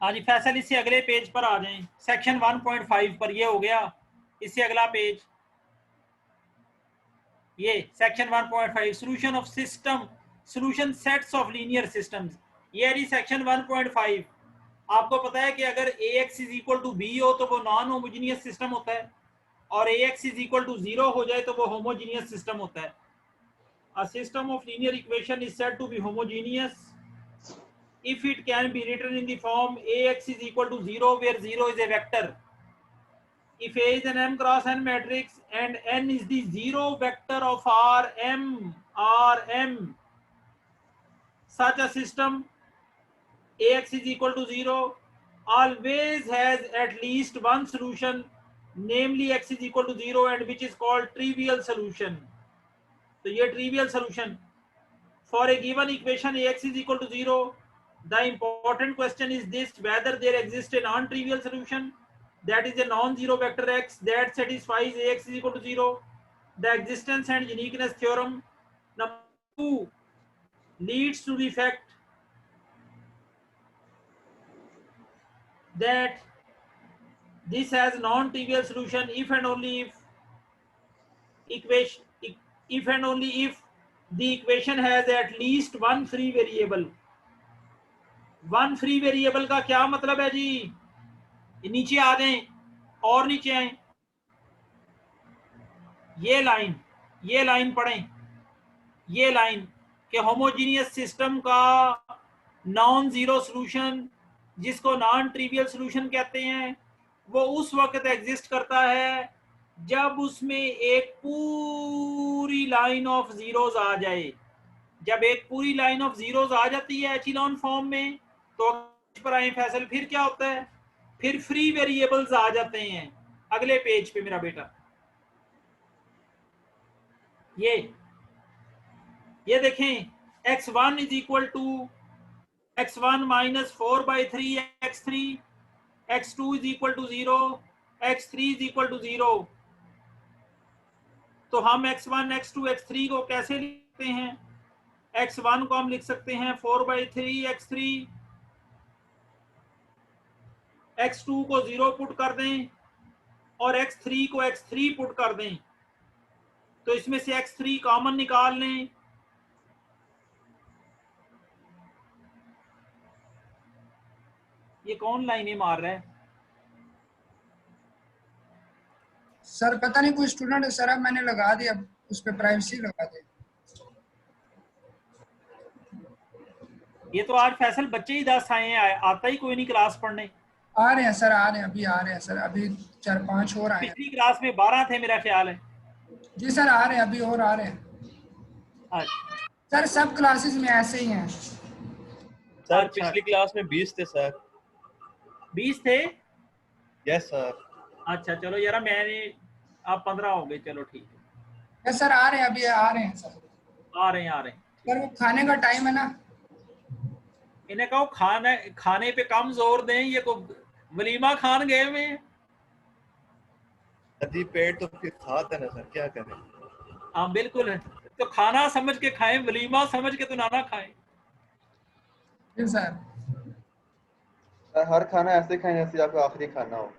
हाँ जी फैसल, इससे अगले पेज पर आ जाएं, सेक्शन 1.5 पर। ये हो गया, इससे अगला पेज ये section 1.5 solution of system, solution sets of linear systems. ये है जी सेक्शन 1.5। आपको पता है कि अगर ax is equal to b हो तो वो नॉन होमोजीनियस सिस्टम होता है, और ax इज इक्वल टू 0 हो जाए तो वो होमोजीनियस सिस्टम होता है। A system of linear equation is said to be homogeneous if it can be written in the form ax is equal to 0 where 0 is a vector. If A is an m cross n matrix and n is the zero vector of Rm, such a system ax is equal to 0 always has at least one solution, namely x is equal to 0, and which is called trivial solution. तो ये trivial solution for a given equation ax is equal to 0. The important question is this: whether there exists a non-trivial solution, that is a non-zero vector x that satisfies ax is equal to 0. The existence and uniqueness theorem. Number 2 leads to the fact that this has non-trivial solution if and only if the equation has at least one free variable. One free variable का क्या मतलब है जी? नीचे आ जाएं और नीचे आए, ये लाइन पढ़ें, ये लाइन कि होमोजीनियस सिस्टम का नॉन जीरो सॉल्यूशन, जिसको नॉन ट्रिवियल सॉल्यूशन कहते हैं, वो उस वक्त एग्जिस्ट करता है जब उसमें एक पूरी लाइन ऑफ जीरोस आ जाए। जब एक पूरी लाइन ऑफ जीरोस आ जाती है एचिलॉन फॉर्म में, तो पर आए फैसल, फिर क्या होता है? फिर फ्री वेरिएबल्स आ जाते हैं। अगले पेज पे मेरा बेटा, ये देखें, x1 is equal to x1 minus 4/3 x3, x2 is equal to 0, x3 is equal to 0। तो हम x1 x2 x3 को कैसे लिखते हैं? x1 को हम लिख सकते हैं 4/3 x3, x2 को 0 पुट कर दें और x3 को x3 पुट कर दें, तो इसमें से x3 कॉमन निकाल लें। ये कौन लाइनें मार रहा है सर? पता नहीं, कोई स्टूडेंट है सर, अब मैंने लगा दिया, उस पर प्राइवेसी लगा दी। ये तो आज फैसल बच्चे ही 10 आए हैं, आता ही कोई नहीं क्लास पढ़ने। आ रहे हैं सर, आ रहे हैं, अभी आ रहे हैं सर, अभी 4-5 और आए हैं। पिछली क्लास में 12 थे मेरा ख्याल है। जी सर, आ रहे हैं, अभी और आ रहे हैं। अच्छा सर सब क्लासेस में ऐसे ही हैं सर। पिछली क्लास में 20 थे सर। 20 थे? Yes sir. अच्छा चलो यार, मैंने आप 15 हो गए, चलो ठीक है। यस सर, आ रहे हैं, अभी आ रहे हैं सर, आ रहे हैं। सर वो खाने का टाइम है ना, इन्हें कहो खाने पे कम जोर दें, ये को वलीमा खान गए हुए हैं। यदि पेट तो फिर खाते ना सर, क्या करें? हाँ बिल्कुल है, तो खाना समझ के खाएं, वलीमा समझ के तो ना खाएं। जी सर। हर खाना ऐसे खाएं जैसे आपका आखिरी खाना हो।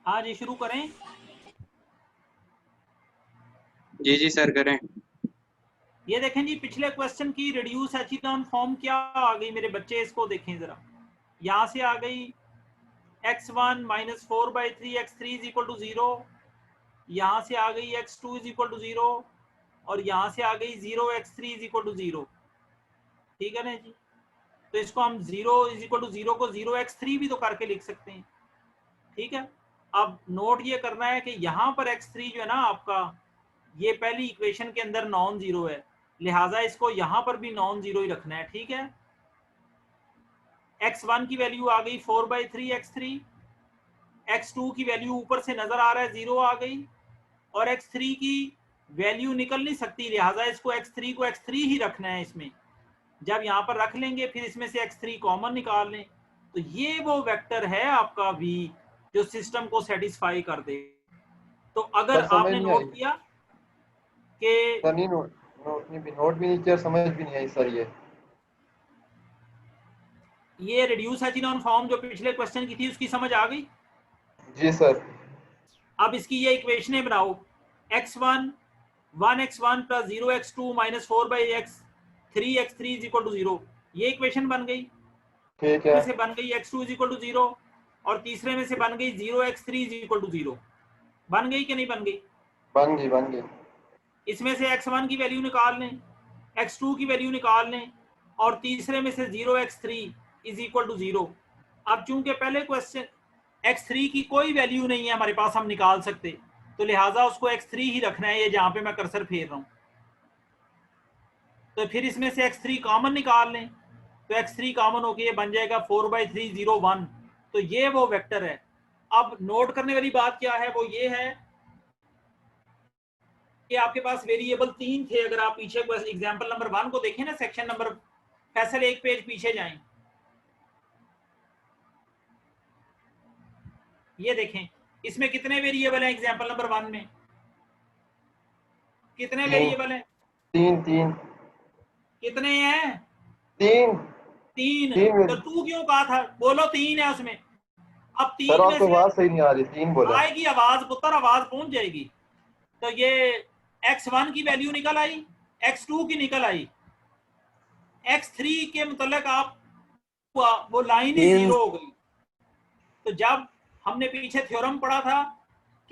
हाँ जी शुरू करें। जी जी सर करें। ये देखें जी, पिछले क्वेश्चन की रिड्यूस एचिलॉन फॉर्म क्या आ गई मेरे बच्चे, इसको देखें जरा। यहाँ से आ गई x1 minus 4/3 x3 is equal to 0, यहाँ से आ गई x2 इज इक्वल टू 0, और यहाँ से आ गई 0 x3 इज इक्वल टू 0। ठीक है ना जी? तो इसको हम 0 इज इक्वल टू 0 को 0x3 भी तो करके लिख सकते हैं। ठीक है, अब नोट ये करना है कि यहाँ पर x3 जो है ना आपका, ये पहली इक्वेशन के अंदर नॉन जीरो है, लिहाजा इसको यहाँ पर भी नॉन जीरो ही रखना है। ठीक है, x1 की वैल्यू आ गई 4/3 x3, x2 की वैल्यू ऊपर से नजर आ रहा है 0 आ गई, और x3 की वैल्यू निकल नहीं सकती, लिहाजा इसको x3 को x3 ही रखना है इसमें। जब यहाँ पर रख लेंगे फिर इसमें से x3 कॉमन निकाल लें, तो ये वो वेक्टर है आपका v जो सिस्टम को सेटिस्फाई कर दे। तो अगर सर समझ आपने नहीं नोट आई किया कि सर, नहीं नोट भी नहीं किया, समझ भी नहीं आई सर ये रिड्यूस एचिलॉन फॉर्म जो पिछले क्वेश्चन की थी उसकी समझ आ गई। जी सर। अब इसकी ये इक्वेशनें बनाओ, x1 1x1 plus 0x2 minus 4/x 3x3 is equal to 0, ये इक्वेशन बन गई। ठीक में है। से बन गई x2 इज इक्वल टू 0, और तीसरे में से बन गई 0x3 इज इक्वल टू 0। बन गई कि नहीं बन गई? बन गई। इसमें से x1 की वैल्यू निकाल लें, x2 की वैल्यू निकाल लें, और तीसरे में से 0x3 इज इक्वल टू 0। अब चूंकि पहले क्वेश्चन x3 की कोई वैल्यू नहीं है हमारे पास हम निकाल सकते, तो लिहाजा उसको x3 ही रखना है, ये जहां पे मैं कर्सर फेर रहा हूं। तो फिर इसमें से x3 कॉमन निकाल लें, तो x3 कॉमन होके ये बन जाएगा 4/3 0 1। तो ये वो वेक्टर है। अब नोट करने वाली बात क्या है, वो ये है कि आपके पास वेरिएबल 3 थे। अगर आप पीछे एग्जांपल नंबर 1 को देखें ना, सेक्शन नंबर, फैसल एक पेज पीछे जाएं, ये देखें इसमें कितने वेरिएबल हैं। एग्जांपल नंबर 1 में कितने वेरिएबल हैं? 3 कितने हैं? 3 3। 3 तो तू क्यों कहा था? बोलो 3 है उसमें। अब सर 3 में आपको से आवाज सही नहीं आ रही, 3 बोला। आएगी आवाज पुत्र, आवाज पहुंच जाएगी। तो ये x1 की वैल्यू निकल आई, x2 की निकल आई, x3 के मतलब आप वो लाइन ही 0 हो गई। तो जब हमने पीछे थ्योरम पढ़ा था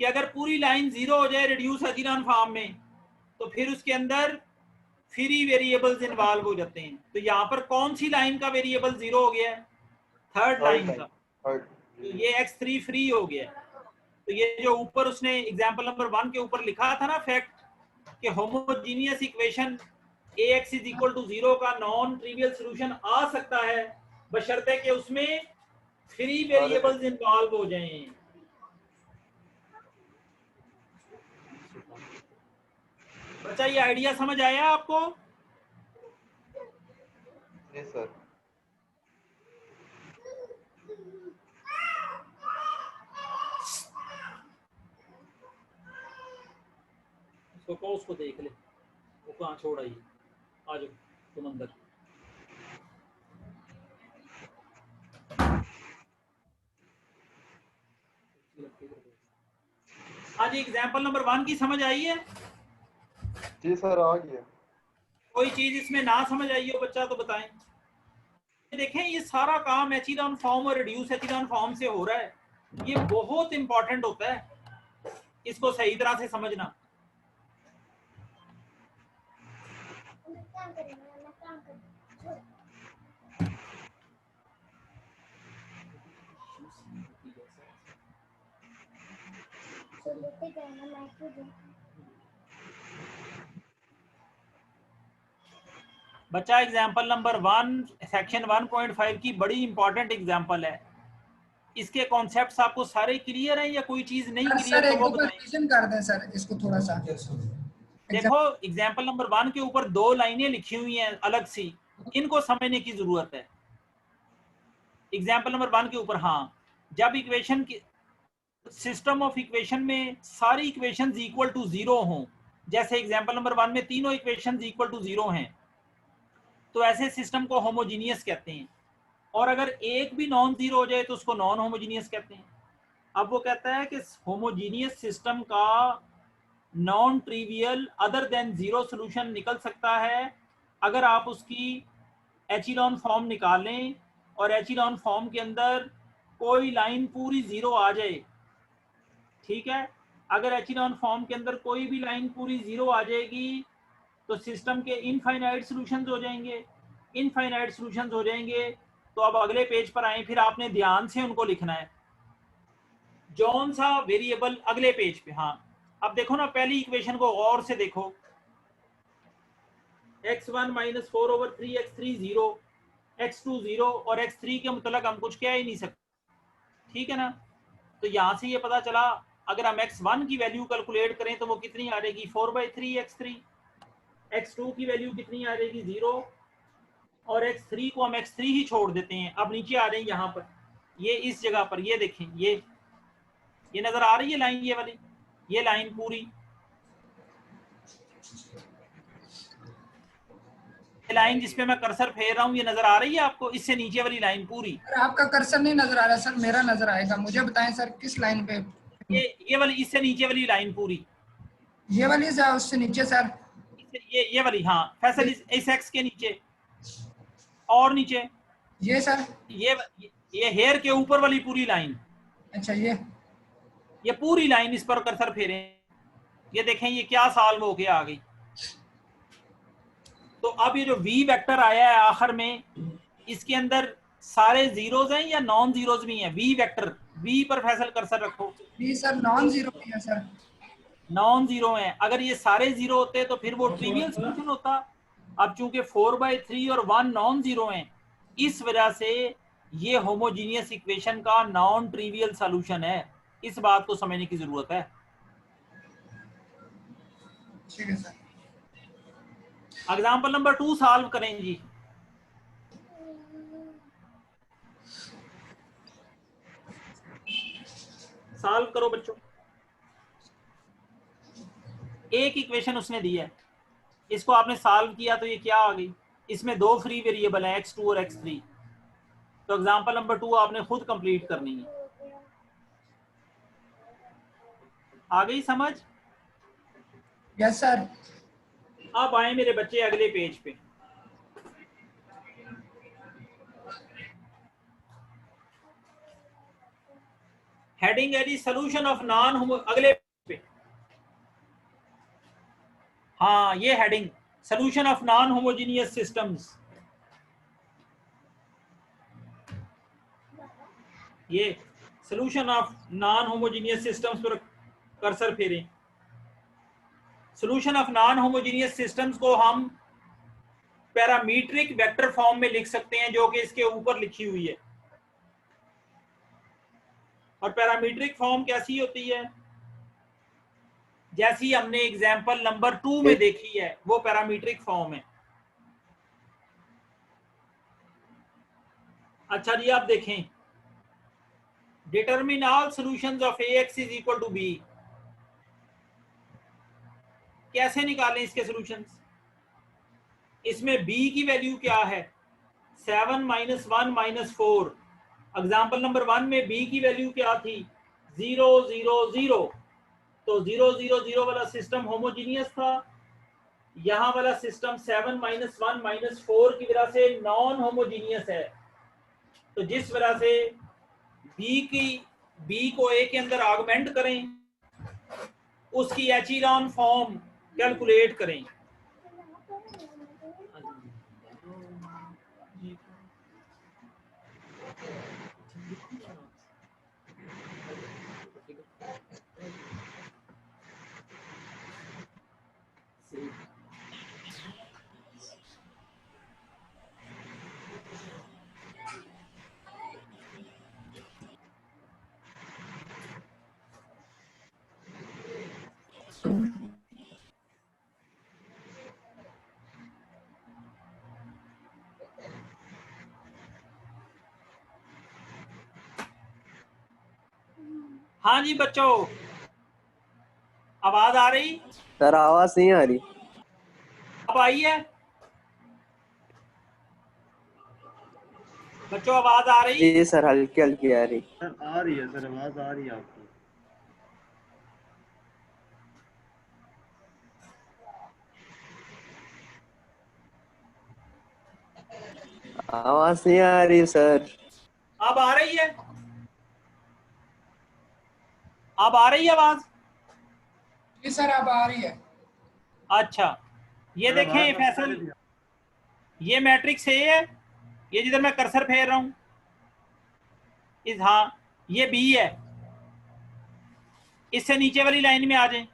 कि अगर पूरी लाइन 0 हो जाए रिड्यूस एचिलॉन फॉर्म में, तो फिर उसके अंदर फ्री वेरिएबल्स इन्वॉल्व हो जाते हैं। तो यहाँ पर कौन सी लाइन का वेरिएबल 0 हो गया है? थर्ड लाइन का। तो ये x3 फ्री हो गया। तो ये जो ऊपर उसने एग्जांपल नंबर 1 के ऊपर लिखा था ना फैक्ट, कि homogeneous equation ax is equal to 0 का नॉन ट्रिवियल सॉल्यूशन आ सकता है, बशर्ते कि उसमें फ्री वेरिएबल्स इन्वॉल्व हो जाएं। बच्चा ये आइडिया समझ आया आपको? जी सर। उसको देख ले, वो कहाँ छोड़ आई। आ जाओ तुम अंदर। आज एग्जांपल नंबर 1 की समझ आई है? जी सर आ गया। कोई चीज इसमें ना समझ आई हो बच्चा तो बताएं। देखें ये सारा काम एचिलॉन फॉर्म और रिड्यूस एचिलॉन फॉर्म से हो रहा है। ये बहुत इंपॉर्टेंट होता है, इसको सही तरह से समझना। बच्चा एग्जांपल नंबर 1 सेक्शन 1.5 की बड़ी इंपॉर्टेंट एग्जांपल है। इसके कॉन्सेप्ट्स आपको सारे क्लियर हैं या कोई चीज नहीं क्लियर? सर तो एक वो दो बताएं। रिवीजन कर दें सर इसको थोड़ा सा। देखो एग्जांपल नंबर 1 के ऊपर 2 लाइनें लिखी हुई हैं अलग सी, इनको समझने की जरूरत है। एग्जांपल नंबर 1 के ऊपर, हाँ, जब इक्वेशन की सिस्टम ऑफ इक्वेशन में सारी इक्वेशंस इक्वल टू 0 हों, जैसे एग्जांपल नंबर 1 में तीनों इक्वेशंस इक्वल टू 0 हैं, तो ऐसे सिस्टम को होमोजीनियस कहते हैं। और अगर एक भी नॉन जीरो हो जाए तो उसको नॉन होमोजीनियस कहते हैं। अब वो कहता है कि होमोजीनियस सिस्टम का non trivial other than zero solution निकल सकता है अगर आप उसकी एचिलॉन फॉर्म निकालें और एचिलॉन फॉर्म के अंदर कोई लाइन पूरी 0 आ जाए। ठीक है, अगर एचिलॉन फॉर्म के अंदर कोई भी लाइन पूरी 0 आ जाएगी तो सिस्टम के इनफाइनाइट सॉल्यूशंस हो जाएंगे। इनफाइनाइट सॉल्यूशंस हो जाएंगे। तो अब अगले पेज पर आए, फिर आपने ध्यान से उनको लिखना है। जौन सा वेरिएबल अगले पेज पे, हाँ अब देखो ना, पहली इक्वेशन को गौर से देखो, x1 माइनस 4/3 x3 0, x2 0 और x3 के मुतलक हम कुछ कह ही नहीं सकते, ठीक है ना। तो यहां से ये पता चला अगर हम x1 की वैल्यू कैलकुलेट करें तो वो कितनी आ रहेगी 4/3 x3, x2 की वैल्यू कितनी आ रहेगी 0 और x3 को हम x3 ही छोड़ देते हैं। अब नीचे आ रहे हैं यहाँ पर, ये इस जगह पर, ये देखें, ये नजर आ रही है लाइन, ये वाली, ये लाइन पूरी, ये लाइन जिसपे मैं कर्सर फेर रहा हूँ, ये नजर आ रही है आपको, इससे नीचे वाली लाइन पूरी, सर आपका कर्सर नहीं नजर आ रहा सर, मेरा नजर आएगा, मुझे बताएं सर किस लाइन पे। ये वाली, इससे नीचे वाली लाइन पूरी, ये वाली सर, उससे नीचे सर। ये वाली, हाँ फैसल, इस एक्स के नीचे और नीचे, ये सर। ये हेयर के ऊपर वाली पूरी लाइन, अच्छा ये पूरी लाइन, इस पर कर्सर फेरे, ये देखें ये क्या सॉल्व होके आ गई। तो अब ये जो v वेक्टर आया है आखिर में, इसके अंदर सारे जीरोज हैं या नॉन जीरोज भी हैं? v वेक्टर, v पर फैसल कर्सर रखो, ये सर नॉन जीरो भी है सर। नॉन जीरो हैं। अगर ये सारे जीरो होते तो फिर वो ट्रिवियल सॉल्यूशन होता। अब चूंकि 4/3 और 1 नॉन जीरो हैं, इस वजह से ये होमोजीनियस इक्वेशन का नॉन ट्रिवियल सॉल्यूशन है। इस बात को समझने की जरूरत है। ठीक है सर। एग्जाम्पल नंबर 2 सॉल्व करें जी। सॉल्व करो बच्चों। एक इक्वेशन उसने दी है, इसको आपने सॉल्व किया तो ये क्या आ गई, इसमें दो फ्री वेरिएबल है x2 और x3। तो एग्जाम्पल नंबर 2 आपने खुद कंप्लीट करनी है। आ गई समझ? Yes sir. अब आए मेरे बच्चे अगले पेज पे। हेडिंग है जी सोल्यूशन ऑफ नॉन होमो, अगले पे, हाँ ये heading solution of non homogeneous systems, ये solution of non homogeneous systems पर कर्सर फेरें। Solution of non homogeneous systems को हम पैरामीट्रिक वेक्टर फॉर्म में लिख सकते हैं, जो कि इसके ऊपर लिखी हुई है। और पैरामीट्रिक फॉर्म कैसी होती है, जैसी हमने एग्जाम्पल नंबर 2 में देखी है, वो पैरामीट्रिक फॉर्म है। अच्छा जी, आप देखें, determine all solutions of ax is equal to b। कैसे निकालें इसके सॉल्यूशंस? इसमें b की वैल्यू क्या है, 7 - 1 - 4। एग्जाम्पल नंबर 1 में b की वैल्यू क्या थी, 0 0 0। तो 0 0 0 वाला सिस्टम होमोजीनियस था। यहाँ वाला सिस्टम 7 - 1 - 4 की वजह से नॉन होमोजीनियस है। तो जिस वजह से b को a के अंदर आगमेंट करें, उसकी एचीलॉन फॉर्म कैलकुलेट करें। हाँ जी बच्चों, आवाज आ रही? सर आवाज नहीं आ रही। अब आई है बच्चों, आवाज आ रही? जी सर, हल्की हल्की आ रही। सर आ रही है सर, आवाज आ रही है आपकी। आवाज नहीं आ रही सर। अब आ रही है? अब आ रही है आवाज? जी सर अब आ रही है। अच्छा, ये सर, देखें आवाज फैसल, पहले भी ये मैट्रिक्स ए है, ये जिधर मैं कर्सर फेर रहा हूं इस, हाँ ये बी है। इससे नीचे वाली लाइन में आ जाएं।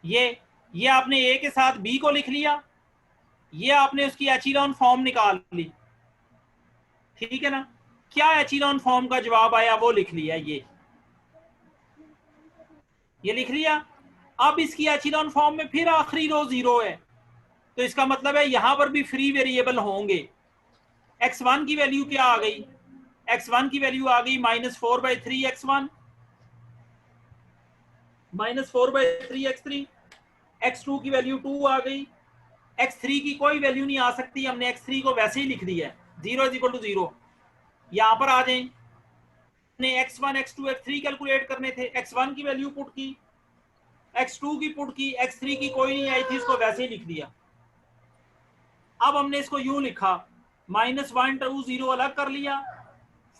ये आपने ए के साथ बी को लिख लिया, ये आपने उसकी एचिलॉन फॉर्म निकाल ली, ठीक है ना। क्या एचिलॉन फॉर्म का जवाब आया वो लिख लिया, ये लिख लिया। अब इसकी एचिलॉन फॉर्म में फिर आखिरी रो 0 है, तो इसका मतलब है यहां पर भी फ्री वेरिएबल होंगे। x1 की वैल्यू क्या आ गई, x1 की वैल्यू आ गई -4/3 x1, -4/3 x3, x2 की वैल्यू 2 आ गई, x3 की कोई वैल्यू नहीं आ सकती, हमने x3 को वैसे ही लिख दिया है, 0 = 0। यहां पर आ जाएं, ने x1 x2 x3 कैलकुलेट करने थे, x1 की वैल्यू पुट की, x2 की पुट की, x3 की कोई नहीं आई थी, इसको वैसे ही लिख दिया। अब हमने इसको यूं लिखा, -1 2 0 अलग कर लिया,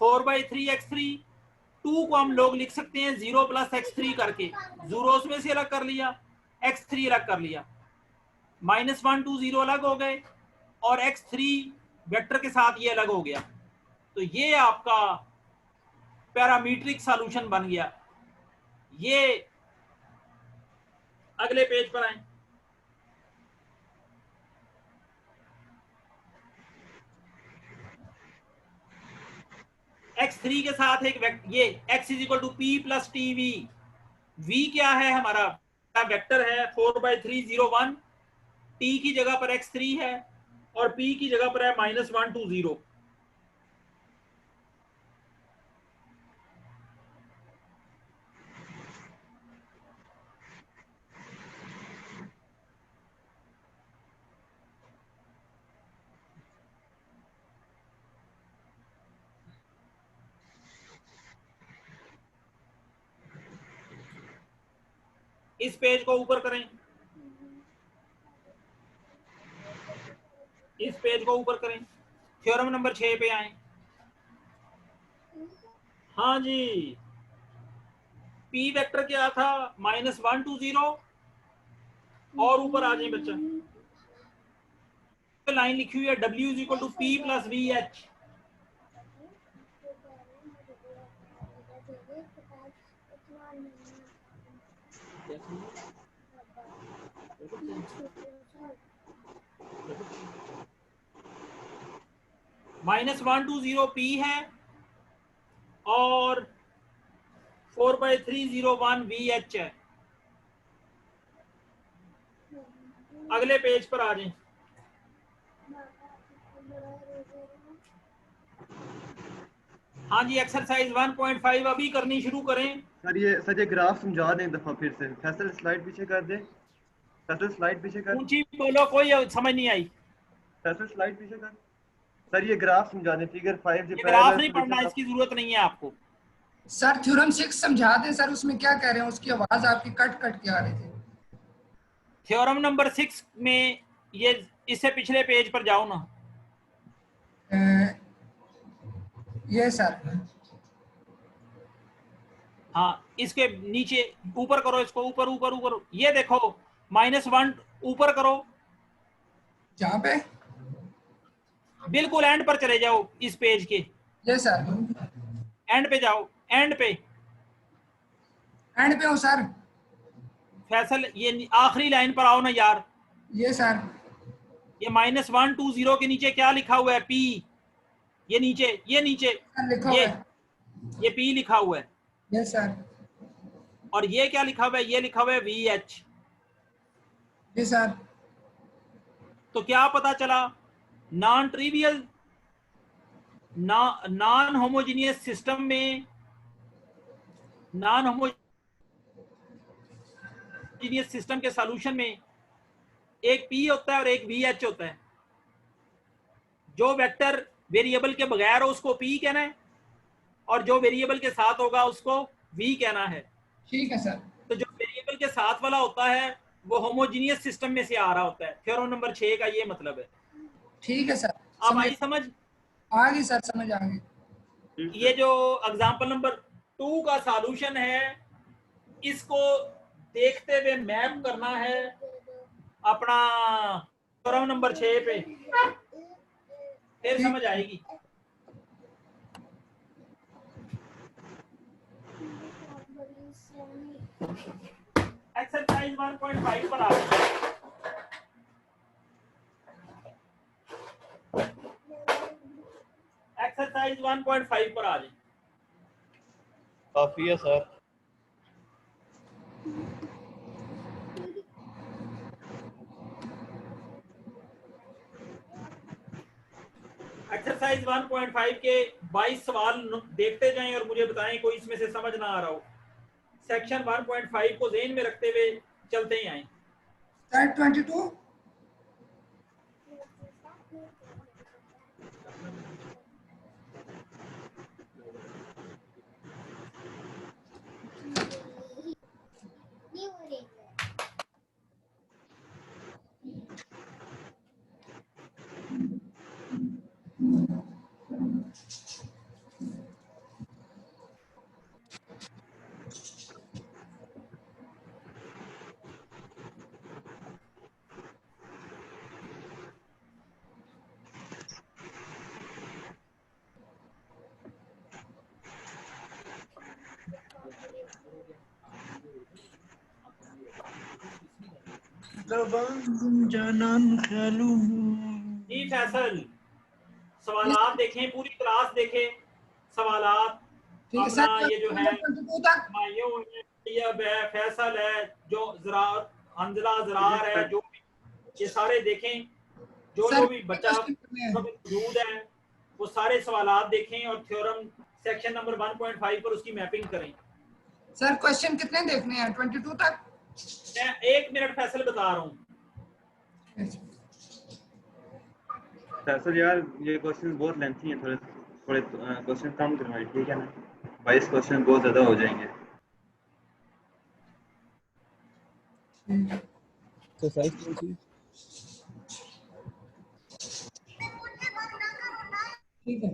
4/3 x3, 2 को हम लोग लिख सकते हैं 0 + x3 करके, जीरोस में से अलग कर लिया, x3 अलग कर लिया, -1 2 0 अलग हो गए, और x3 वेक्टर के साथ ये अलग हो गया। तो ये आपका पैरामीट्रिक सॉल्यूशन बन गया। ये अगले पेज पर आए, x3 के साथ एक ये x = p + tv, v क्या है हमारा वेक्टर है 4/3 0 1, t की जगह पर x3 है और p की जगह पर है -1 2 0। इस पेज को ऊपर करें, इस पेज को ऊपर करें, थ्योरम नंबर 6 पे आए। हाँ जी, p वेक्टर क्या था -1 2 0, और ऊपर आ जाए बच्चा, लाइन लिखी हुई है w = p + vh। -1 2 0 p है और 4/3 0 1 vh है। अगले पेज पर आ जाएं। हाँ जी, एक्सरसाइज 1.5 अभी करनी शुरू करें। सर ये ग्राफ समझा दें एक दफा फिर से। फैसल स्लाइड पीछे कर दे, फैसल स्लाइड पीछे कर, ऊंची बोलो, कोई समझ नहीं आई। फैसल स्लाइड पीछे कर। सर ये ग्राफ समझा दें, फिगर 5 ये ग्राफ नहीं पढ़ना, इसकी जरूरत नहीं है आपको। सर थ्योरम 6 समझा दें सर, उसमें क्या कह रहे हैं, उसकी आवाज आपकी कट कट के आ रही थी। थ्योरम नंबर 6 में ये, इससे पिछले पेज पर जाओ ना। ये सर, हाँ, इसके नीचे ऊपर करो, इसको ऊपर ऊपर ऊपर, ये देखो -1 ऊपर करो, जहाँ पे बिल्कुल एंड पर चले जाओ इस पेज के, ये सर, एंड पे जाओ, एंड पे हो सर, फैसल ये आखिरी लाइन पर आओ ना यार। ये सर, ये -1 2 0 के नीचे क्या लिखा हुआ है, p, ये नीचे लिखा हुआ है, ये p लिखा हुआ है, ये सर, और ये क्या लिखा हुआ है, ये लिखा हुआ है vh। ये सर, तो क्या पता चला, non trivial non homogeneous system में, नॉन होमोजीनियस सिस्टम के सॉल्यूशन में एक p होता है और एक vh होता है। जो वेक्टर वेरिएबल के बगैर हो उसको p कहना है, और जो वेरिएबल के साथ होगा उसको v कहना है। ठीक है सर। तो जो वेरिएबल के साथ वाला होता है वो होमोजीनियस सिस्टम में से आ रहा होता है। थ्योरम नंबर 6 का ये मतलब है। ठीक है सर, अब आई समझ? आ गई सर, समझ आ गई। ये जो एग्जांपल नंबर 2 का सॉल्यूशन है, इसको देखते हुए मैप करना है अपना थ्योरम नंबर 6 पे, फिर समझ आएगी। एक्सरसाइज 1.5 पर आ गए। एक्सरसाइज 1.5 पर आ जाए। काफी है सर। एक्सरसाइज 1.5 के 22 सवाल देखते जाएं और मुझे बताएं कोई इसमें से समझ ना आ रहा हो। सेक्शन 1.5 को ध्यान में रखते हुए चलते ही आए। सर 22 जी फैसल, सवालात देखें, पूरी क्लास देखें, सवालात ठीक है अपना सर। ये जो है 22 तक मायूं है, तैयब है, फैसल है, जो ज़राअत हंजला ज़रार है, जो ये सारे देखें, जो सर भी बच्चा क्वेश्चन कितने हैं? मौजूद है वो सारे सवालात देखें और थ्योरम सेक्शन नंबर 1.5 पर उसकी मैपिंग करें। सर क्वेश्चन कितने देखने हैं 22 तक? मैं 1 मिनट फैसल बता रहा हूँ। फैसल यार ये क्वेश्चन बहुत लेंथी हैं, थोड़े थोड़े क्वेश्चन कम करवाएं, ठीक है ना? 22 क्वेश्चन बहुत ज़्यादा हो जाएंगे। ठीक है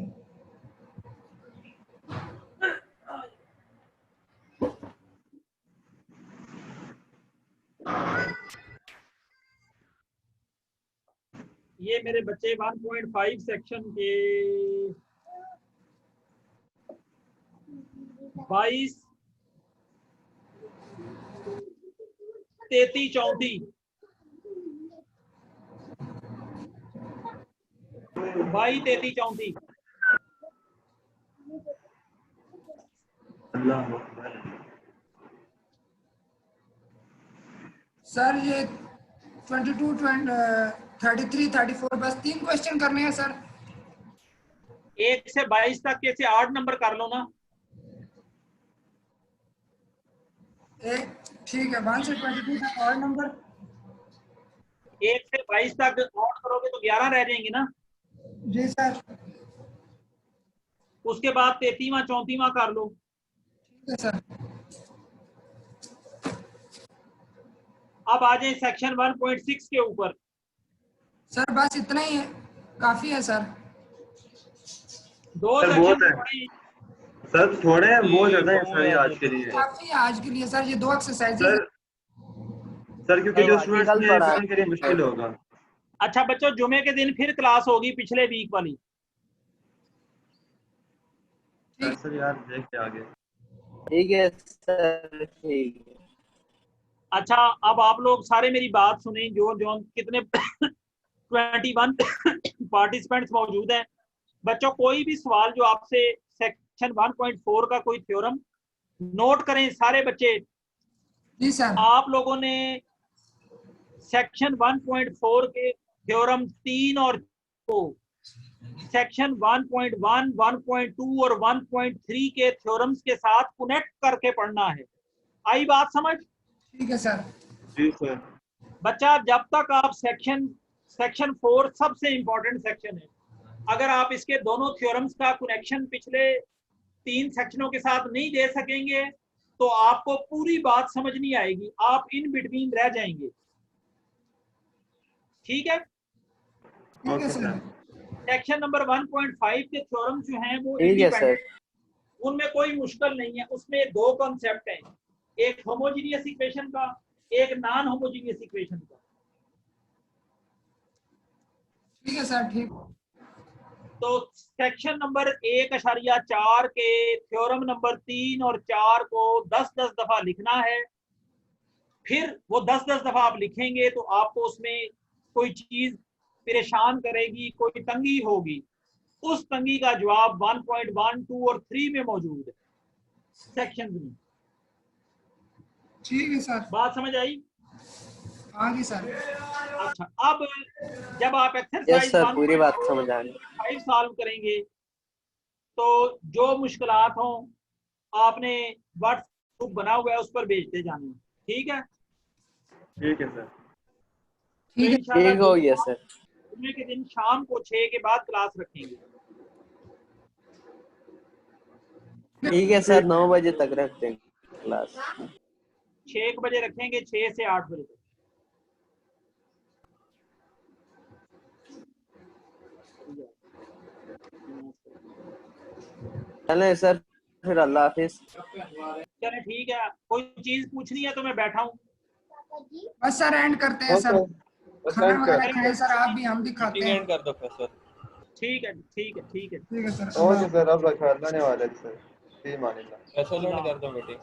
ये मेरे बच्चे 1.5 सेक्शन के 22, 33, 34 22, 33, 34 अल्लाह अकबर। सर ये 22, 33, 34 बस 3 क्वेश्चन करने हैं सर। 1 से 22 तक के से 8 नंबर कर लो ना। एक ठीक है 1 से 22 तक और नंबर। 1 से 22 तक आउट करोगे तो 11 रह जाएंगे ना। जी सर। उसके बाद 33वां 34वां कर लो। ठीक है सर। अब आ जाए सेक्शन 1.6 के ऊपर। सर बस इतना ही है, काफी है सर। 2 सर सेक्शन बहुत है पढ़े। सर, थोड़े हैं, बहुत ये ज़्यादा है कम सर ये है आज के लिए। काफी है आज के लिए सर, ये 2 एक्सरसाइजेज सर सर क्योंकि जो स्टूडेंट्स आर्टिकल ने पढ़ा उनके लिए मुश्किल होगा। अच्छा बच्चों, जुमे के दिन फिर क्लास होगी पिछले वीक वाली। सर यार देख के आगे। ठीक है सर, ठीक है। अच्छा अब आप लोग सारे मेरी बात सुने, जो जो कितने 21 पार्टिसिपेंट्स मौजूद हैं। बच्चों कोई भी सवाल जो आपसे सेक्शन 1.4 का कोई थ्योरम नोट करें सारे बच्चे। जी सर। आप लोगों ने सेक्शन 1.4 के थ्योरम 3 और को सेक्शन 1.1, 1.2 और 1.3 के थ्योरम्स के साथ कनेक्ट करके पढ़ना है। आई बात समझ? ठीक है सर। जी सर। बच्चा जब तक आप सेक्शन 4 सबसे इंपॉर्टेंट सेक्शन है, अगर आप इसके दोनों थ्योरम्स का कनेक्शन पिछले 3 सेक्शनों के साथ नहीं दे सकेंगे तो आपको पूरी बात समझ नहीं आएगी, आप इन बिटवीन रह जाएंगे। ठीक है? ठीक है सर। सेक्शन नंबर 1.5 के थ्योरम जो हैं वो ठीक है सर। इंडिपेंडेंट, उनमें कोई मुश्किल नहीं है। उसमें 2 कॉन्सेप्ट हैं, एक होमोजीनियस इक्वेशन का, एक नॉन होमोजीनियस इक्वेशन का। ठीक है सर, ठीक। तो सेक्शन नंबर 1.4 के थ्योरम नंबर 3 और 4 को 10-10 दफा लिखना है। फिर वो 10-10 दफा आप लिखेंगे तो आपको उसमें कोई चीज परेशान करेगी, कोई तंगी होगी, उस तंगी का जवाब 1.1, 2 और 3 में मौजूद है सेक्शन में। ठीक है सर। बात समझ आई? हाँ जी सर। अच्छा, अब जब आप यस एक्सरसाइज सर, पूरी बात समझ आ गई। 5 सॉल्व करेंगे तो जो मुश्किलात हों आपने व्हाट्सएप ग्रुप बना हुआ है उस पर भेजते जाने हैं, ठीक है? ठीक है सर। तो ठीक है। इंशाल्लाह ठीक हो गया सर। जुम्मे के दिन शाम को 6 के बाद क्लास रखेंगे। ठीक है सर, 9 बजे तक रख देंगे क्लास। 6 बजे रखेंगे, 6 से 8 बजे तक। चलें सर, फिर अल्लाह हाफिज। चले ठीक है, कोई चीज पूछनी है तो मैं बैठा हूँ। बस सर एंड करते हैं सर, बस खाना एंड वगैरह कर। खाएं सर, आप भी, हम भी खाते मीटिंग हैं। एंड कर दो फिर सर। ठीक है ठीक है ठीक है। ठीक है सर। ओके सर, अब रखने वाले हैं सर। फी मानिल्लाह। ऐसा लर्न कर दो मीटिंग।